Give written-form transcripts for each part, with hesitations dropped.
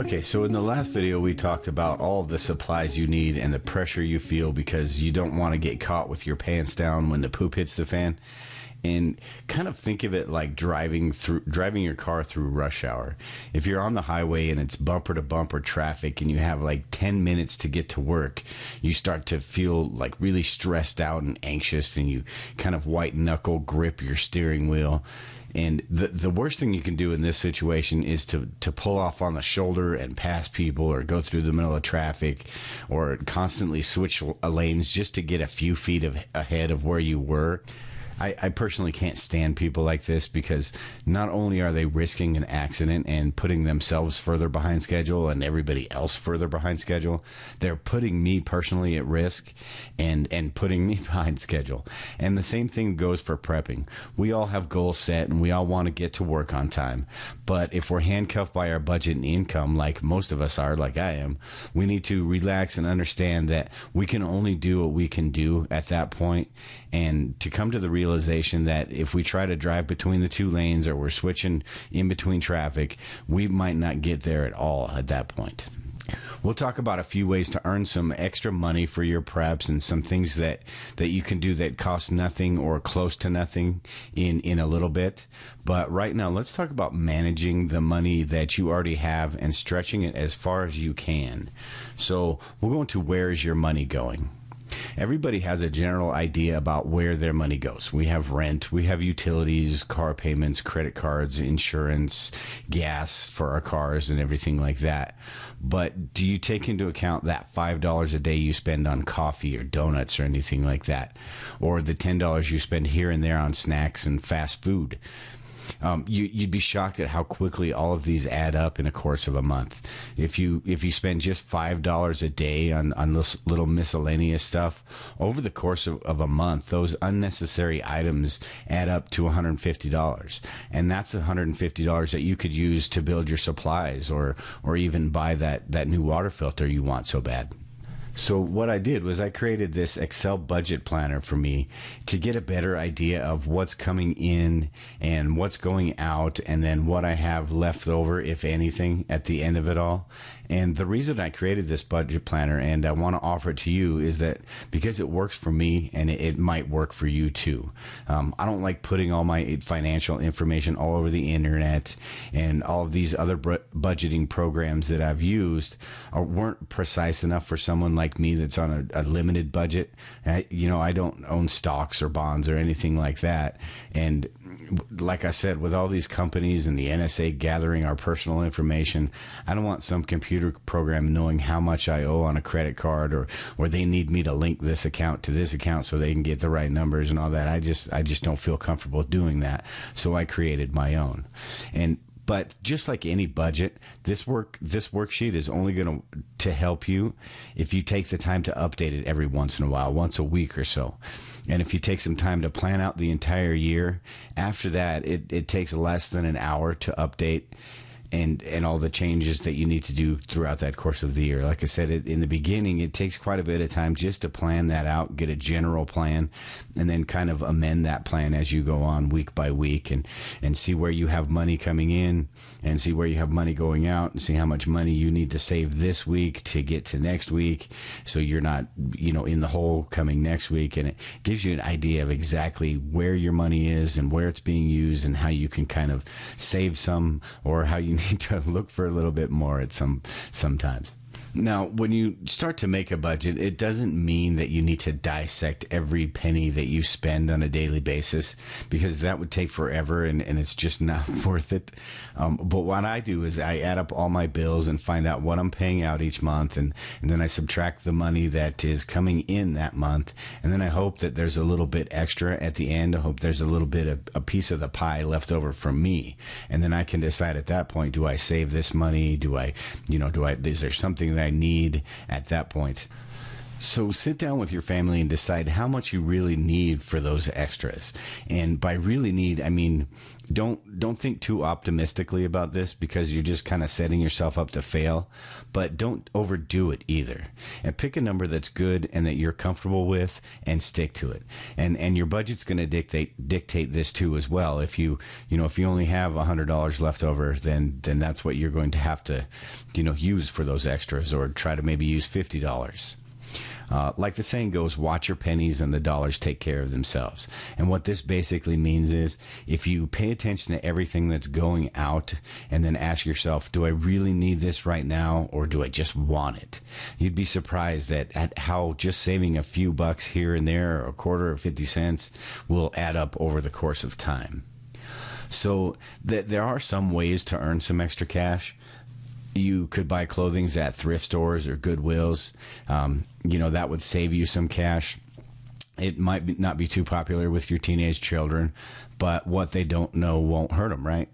Okay, so in the last video, we talked about all of the supplies you need and the pressure you feel because you don't want to get caught with your pants down when the poop hits the fan. And kind of think of it like driving your car through rush hour. If you're on the highway and it's bumper to bumper traffic and you have like 10 minutes to get to work, you start to feel like really stressed out and anxious, and you kind of white knuckle grip your steering wheel. And the worst thing you can do in this situation is to pull off on the shoulder and pass people, or go through the middle of traffic, or constantly switch lanes just to get a few feet ahead of where you were. I personally can't stand people like this, because not only are they risking an accident and putting themselves further behind schedule and everybody else further behind schedule, they're putting me personally at risk and putting me behind schedule. And the same thing goes for prepping. We all have goals set and we all want to get to work on time. But if we're handcuffed by our budget and income, like most of us are, like I am, we need to relax and understand that we can only do what we can do at that point, and to come to the realization that if we try to drive between the two lanes, or we're switching in between traffic, we might not get there at all at that point. We'll talk about a few ways to earn some extra money for your preps, and some things that you can do that cost nothing or close to nothing in a little bit. But right now, let's talk about managing the money that you already have and stretching it as far as you can. So we'll go into where is your money going. Everybody has a general idea about where their money goes. We have rent, we have utilities, car payments, credit cards, insurance, gas for our cars, and everything like that. But do you take into account that $5 a day you spend on coffee or donuts or anything like that? Or the $10 you spend here and there on snacks and fast food? You'd be shocked at how quickly all of these add up in a course of a month. If you spend just $5 a day on this little miscellaneous stuff, over the course of a month, those unnecessary items add up to $150. And that's $150 that you could use to build your supplies, or even buy that new water filter you want so bad. So what I did was I created this Excel budget planner for me to get a better idea of what's coming in and what's going out, and then what I have left over, if anything, at the end of it all. And the reason I created this budget planner, and I want to offer it to you, is that because it works for me, and it might work for you too. I don't like putting all my financial information all over the internet, and all of these other budgeting programs that I've used weren't precise enough for someone like me that's on a limited budget. I don't own stocks or bonds or anything like that. And like I said, with all these companies and the NSA gathering our personal information, I don't want some computer program knowing how much I owe on a credit card, or they need me to link this account to this account so they can get the right numbers and all that. I just don't feel comfortable doing that. So I created my own. But just like any budget, this worksheet is only going to help you if you take the time to update it every once in a while, once a week or so. And if you take some time to plan out the entire year, after that, it takes less than an hour to update and all the changes that you need to do throughout that course of the year. Like I said, in the beginning, it takes quite a bit of time just to plan that out, get a general plan, and then kind of amend that plan as you go on week by week, and see where you have money coming in and see where you have money going out, and see how much money you need to save this week to get to next week, so you're not, in the hole coming next week. And it gives you an idea of exactly where your money is and where it's being used, and how you can kind of save some, or how you need to look for a little bit more at sometimes. Now, when you start to make a budget, it doesn't mean that you need to dissect every penny that you spend on a daily basis, because that would take forever, and it's just not worth it. But what I do is I add up all my bills and find out what I'm paying out each month, and then I subtract the money that is coming in that month, and then I hope that there's a little bit extra at the end. I hope there's a little bit of a piece of the pie left over for me, and then I can decide at that point, do I save this money? Is there something that I need at that point? So sit down with your family and decide how much you really need for those extras. And by really need, I mean, don't think too optimistically about this, because you're just kind of setting yourself up to fail, but don't overdo it either. And pick a number that's good and that you're comfortable with, and stick to it. And your budget's going to dictate this too as well. If you only have $100 left over, then that's what you're going to have to, use for those extras, or try to maybe use $50. Like the saying goes, watch your pennies and the dollars take care of themselves. And what this basically means is, if you pay attention to everything that's going out and then ask yourself, do I really need this right now, or do I just want it? You'd be surprised at how just saving a few bucks here and there, or a quarter or 50 cents, will add up over the course of time. So there are some ways to earn some extra cash. You could buy clothing at thrift stores or Goodwills. That would save you some cash. It might not be too popular with your teenage children, but what they don't know won't hurt them, right?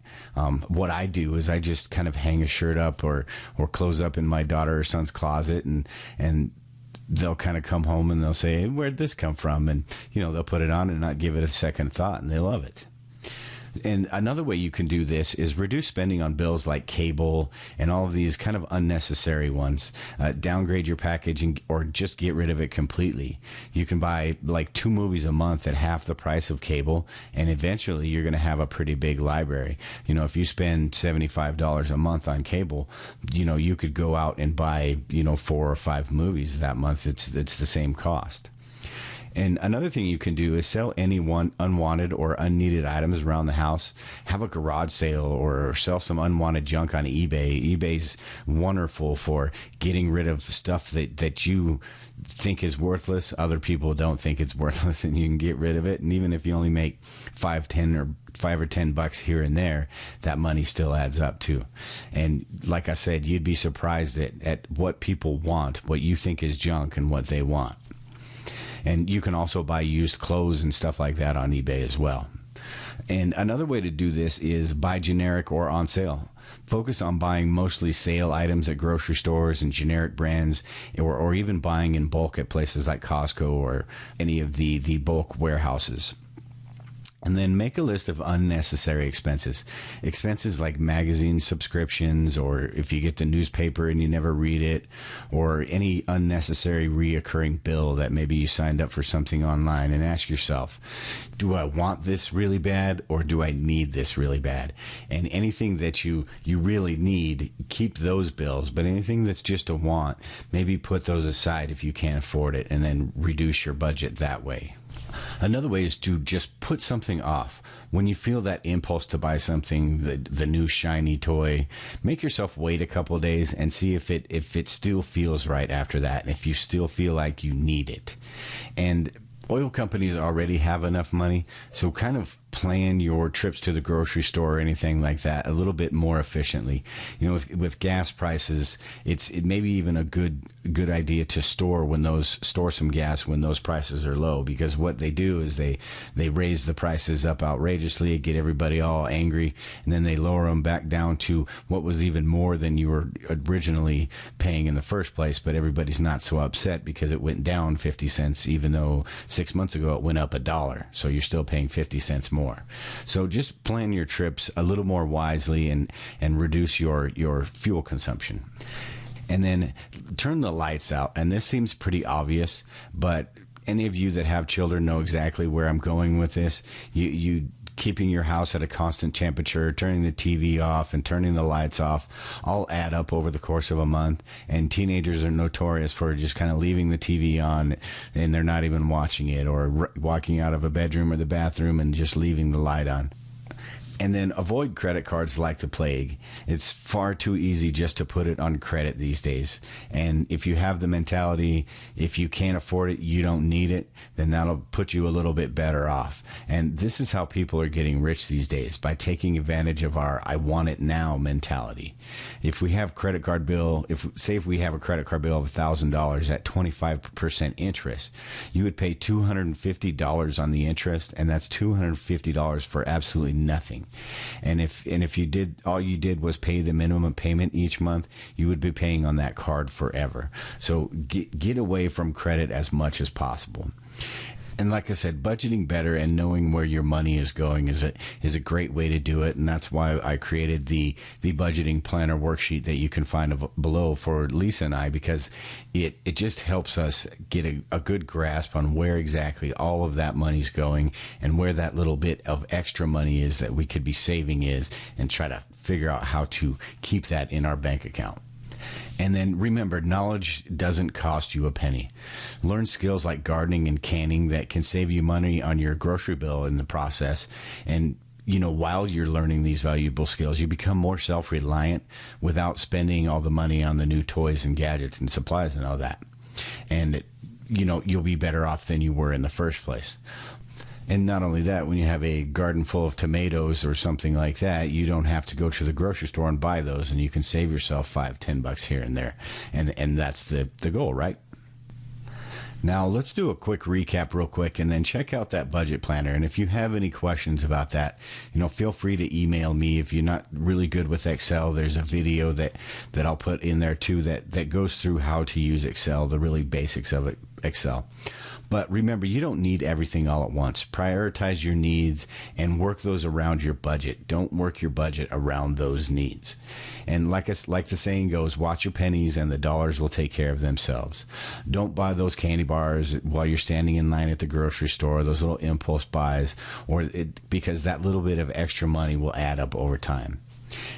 What I do is I just kind of hang a shirt up or clothes up in my daughter or son's closet, and they'll kind of come home and they'll say, hey, where'd this come from? And, they'll put it on and not give it a second thought, and they love it. And another way you can do this is reduce spending on bills like cable and all of these kind of unnecessary ones. Downgrade your package or just get rid of it completely. You can buy like 2 movies a month at half the price of cable, and eventually you're going to have a pretty big library. If you spend $75 a month on cable, you could go out and buy 4 or 5 movies that month. It's the same cost. And another thing you can do is sell any unwanted or unneeded items around the house. Have a garage sale or sell some unwanted junk on eBay. eBay's wonderful for getting rid of stuff that you think is worthless. Other people don't think it's worthless, and you can get rid of it. And even if you only make $5 or 10 bucks here and there, that money still adds up too. And like I said, you'd be surprised at what people want, what you think is junk, and what they want. And you can also buy used clothes and stuff like that on eBay as well. And another way to do this is buy generic or on sale. Focus on buying mostly sale items at grocery stores and generic brands, or even buying in bulk at places like Costco or any of the bulk warehouses. And then make a list of unnecessary expenses. Expenses like magazine subscriptions, or if you get the newspaper and you never read it, or any unnecessary reoccurring bill that maybe you signed up for something online, and ask yourself, do I want this really bad, or do I need this really bad? And anything that you really need, keep those bills. But anything that's just a want, maybe put those aside if you can't afford it, and then reduce your budget that way. Another way is to just put something off. When you feel that impulse to buy something, the new shiny toy, make yourself wait a couple days and see if it still feels right after that, and if you still feel like you need it. And oil companies already have enough money, so kind of plan your trips to the grocery store or anything like that a little bit more efficiently. With gas prices, it may be even a good idea to store some gas when those prices are low, because what they do is they raise the prices up outrageously, get everybody all angry, and then they lower them back down to what was even more than you were originally paying in the first place. But everybody's not so upset because it went down 50 cents, even though 6 months ago it went up $1. So you're still paying 50 cents more. So just plan your trips a little more wisely and reduce your fuel consumption. And then turn the lights out. And this seems pretty obvious, but any of you that have children know exactly where I'm going with this. You keeping your house at a constant temperature, turning the TV off, and turning the lights off all add up over the course of a month. And teenagers are notorious for just kind of leaving the TV on and they're not even watching it, or walking out of a bedroom or the bathroom and just leaving the light on. And then avoid credit cards like the plague. It's far too easy just to put it on credit these days. And if you have the mentality, if you can't afford it, you don't need it, then that'll put you a little bit better off. And this is how people are getting rich these days, by taking advantage of our I want it now mentality. If we have credit card bill, if we have a credit card bill of $1,000 at 25% interest, you would pay $250 on the interest, and that's $250 for absolutely nothing. And if you did, all you did was pay the minimum payment each month, you would be paying on that card forever. So get away from credit as much as possible. And like I said, budgeting better and knowing where your money is going is a great way to do it. And that's why I created the budgeting planner worksheet that you can find below for Lisa and I, because it just helps us get a good grasp on where exactly all of that money's going and where that little bit of extra money is that we could be saving is, and try to figure out how to keep that in our bank account. And then remember, knowledge doesn't cost you a penny. Learn skills like gardening and canning that can save you money on your grocery bill in the process. And, while you're learning these valuable skills, you become more self-reliant without spending all the money on the new toys and gadgets and supplies and all that. And, you'll be better off than you were in the first place. And not only that, when you have a garden full of tomatoes or something like that, you don't have to go to the grocery store and buy those, and you can save yourself $5-10 here and there. And that's the goal, right? Now, let's do a quick recap real quick and then check out that budget planner. And if you have any questions about that, feel free to email me. If you're not really good with Excel, there's a video that I'll put in there too that goes through how to use Excel, the really basics of Excel. But remember, you don't need everything all at once. Prioritize your needs and work those around your budget. Don't work your budget around those needs. And like the saying goes, watch your pennies and the dollars will take care of themselves. Don't buy those candy bars while you're standing in line at the grocery store, those little impulse buys, because that little bit of extra money will add up over time.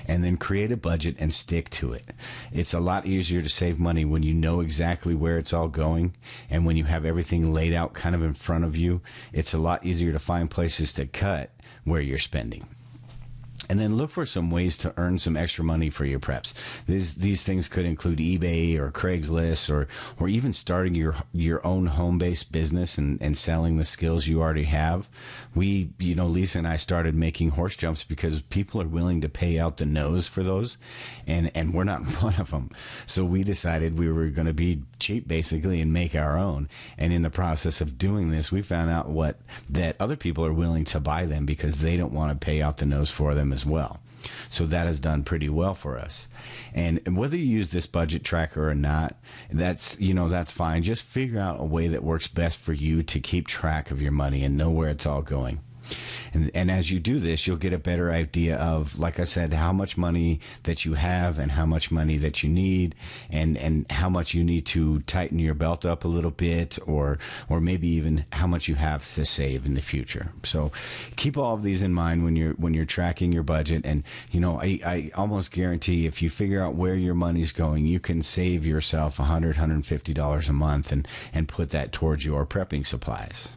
And then create a budget and stick to it. It's a lot easier to save money when you know exactly where it's all going, and when you have everything laid out kind of in front of you. It's a lot easier to find places to cut where you're spending. And then look for some ways to earn some extra money for your preps. These things could include eBay or Craigslist, or even starting your own home-based business and selling the skills you already have. Lisa and I started making horse jumps because people are willing to pay out the nose for those, and we're not one of them. So we decided we were going to be cheap basically and make our own. And in the process of doing this, we found out that other people are willing to buy them because they don't want to pay out the nose for them as well. So that has done pretty well for us. And whether you use this budget tracker or not, that's fine. Just figure out a way that works best for you to keep track of your money and know where it's all going. And as you do this, you'll get a better idea of, like I said, how much money that you have and how much money that you need, and how much you need to tighten your belt up a little bit, or maybe even how much you have to save in the future. So keep all of these in mind when you're tracking your budget. And I almost guarantee if you figure out where your money's going, you can save yourself $150 a month and put that towards your prepping supplies.